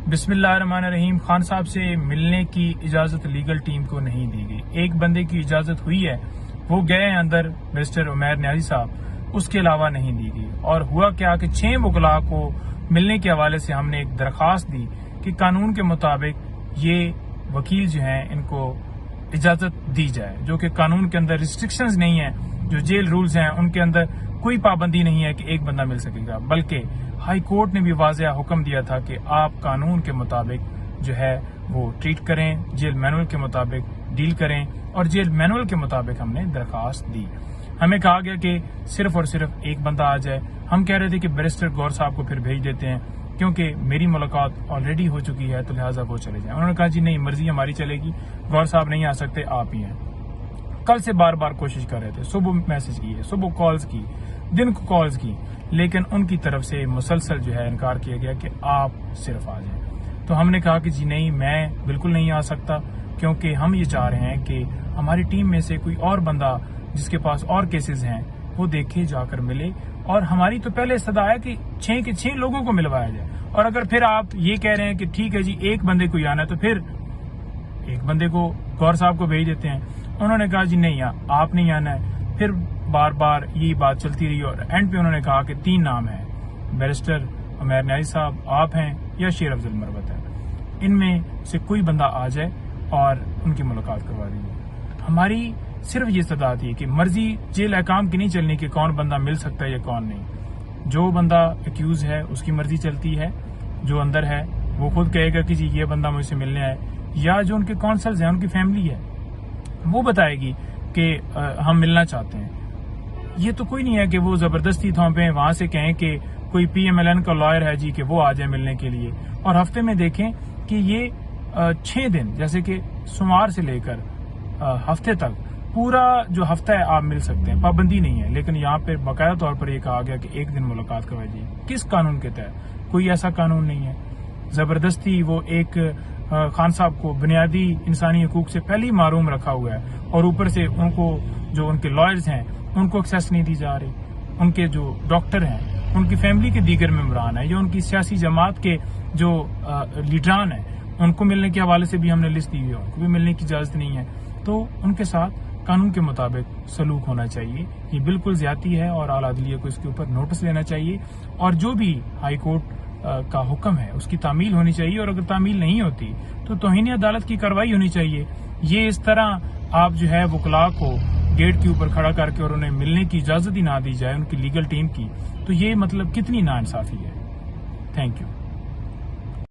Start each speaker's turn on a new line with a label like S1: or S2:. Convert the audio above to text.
S1: بسم اللہ الرحمن الرحیم. خان صاحب سے ملنے کی اجازت لیگل ٹیم کو نہیں دی گئی. ایک بندے کی اجازت ہوئی ہے, وہ گئے ہیں اندر, بیرسٹر عمیر نیازی صاحب, اس کے علاوہ نہیں دی گئی. اور ہوا کیا کہ 6 وکلاء کو ملنے کے حوالے سے ہم نے ایک درخواست دی کہ قانون کے مطابق یہ وکیل جو ہیں ان کو اجازت دی جائے, جو کہ قانون کے اندر ریسٹرکشنز نہیں ہیں. جو جیل رولز ہیں ان کے اندر کوئی پابندی نہیں ہے کہ ایک بندہ مل سکے گا, بلکہ ہائی کورٹ نے بھی واضح حکم دیا تھا کہ آپ قانون کے مطابق جو ہے وہ ٹریٹ کریں, جیل مینول کے مطابق ڈیل کریں. اور جیل مینول کے مطابق ہم نے درخواست دی. ہمیں کہا گیا کہ صرف اور صرف ایک بندہ آ جائے. ہم کہہ رہے تھے کہ بیرسٹر گور صاحب کو پھر بھیج دیتے ہیں, کیونکہ میری ملاقات آلریڈی ہو چکی ہے, تو لہٰذا وہ چلے جائیں. انہوں نے کہا جی نہیں, مرضی ہماری چلے گی, گور صاحب نہیں آ سکتے, آپ ہی ہیں. کل سے بار بار کوشش کر رہے تھے, صبح میسج کیے, صبح کالز کی, دن کو کالز کی, لیکن ان کی طرف سے مسلسل جو ہے انکار کیا گیا کہ آپ صرف آ جائیں. تو ہم نے کہا کہ جی نہیں, میں بالکل نہیں آ سکتا, کیونکہ ہم یہ چاہ رہے ہیں کہ ہماری ٹیم میں سے کوئی اور بندہ جس کے پاس اور کیسز ہیں وہ دیکھے, جا کر ملے. اور ہماری تو پہلے استدعا ہے کہ 6 کے 6 لوگوں کو ملوایا جائے. اور اگر پھر آپ یہ کہہ رہے ہیں کہ ٹھیک ہے جی ایک بندے کو ہی آنا ہے, تو پھر ایک بندے کو گور صاحب کو بھیج دیتے ہیں. انہوں نے کہا جی نہیں, آپ نہیں آنا ہے. پھر بار بار یہی بات چلتی رہی, اور اینڈ پہ انہوں نے کہا کہ 3 نام ہیں, بیرسٹر عمیر نیازی صاحب, آپ ہیں, یا شیر افضل مروت ہے. ان میں سے کوئی بندہ آ جائے اور ان کی ملاقات کروا دیجیے. ہماری صرف یہ استدعا تھی کہ مرضی جیل احکام کی نہیں چلنی کہ کون بندہ مل سکتا ہے یا کون نہیں. جو بندہ ایکیوز ہے اس کی مرضی چلتی ہے, جو اندر ہے وہ خود کہے گا کہ جی یہ بندہ مجھ سے ملنے آئے, یا جو ان کے کونسلز ہیں, ان کی فیملی ہے, وہ بتائے گی کہ ہم ملنا چاہتے ہیں. یہ تو کوئی نہیں ہے کہ وہ زبردستی تھوپیں, وہاں سے کہیں کہ کوئی پی ایم ایل این کا لائر ہے جی کہ وہ آ جائے ملنے کے لیے. اور ہفتے میں دیکھیں کہ یہ 6 دن, جیسے کہ سوموار سے لے کر ہفتے تک, پورا جو ہفتہ ہے آپ مل سکتے ہیں, پابندی نہیں ہے. لیکن یہاں پہ باقاعدہ طور پر یہ کہا گیا کہ ایک دن ملاقات کروائی جائے. کس قانون کے تحت؟ کوئی ایسا قانون نہیں ہے. زبردستی وہ ایک خان صاحب کو بنیادی انسانی حقوق سے پہلے ہی محروم رکھا ہوا ہے, اور اوپر سے ان کو جو ان کے لائرز ہیں ان کو ایکسیس نہیں دی جا رہی. ان کے جو ڈاکٹر ہیں, ان کی فیملی کے دیگر ممبران ہیں, یا ان کی سیاسی جماعت کے جو لیڈران ہیں, ان کو ملنے کے حوالے سے بھی ہم نے لسٹ دی ہوئی ہے, ان کو بھی ملنے کی اجازت نہیں ہے. تو ان کے ساتھ قانون کے مطابق سلوک ہونا چاہیے. یہ بالکل زیادتی ہے, اور اعلیٰ عدلیہ کو اس کے اوپر نوٹس لینا چاہیے, اور جو بھی ہائی کورٹ کا حکم ہے اس کی تعمیل ہونی چاہیے. اور اگر تعمیل نہیں ہوتی تو توہین عدالت کی کارروائی ہونی چاہیے. یہ اس طرح آپ جو ہے وکلاء کو گیٹ کے اوپر کھڑا کر کے اور انہیں ملنے کی اجازت ہی نہ دی جائے ان کی لیگل ٹیم کی, تو یہ مطلب کتنی ناانصافی ہے. Thank you.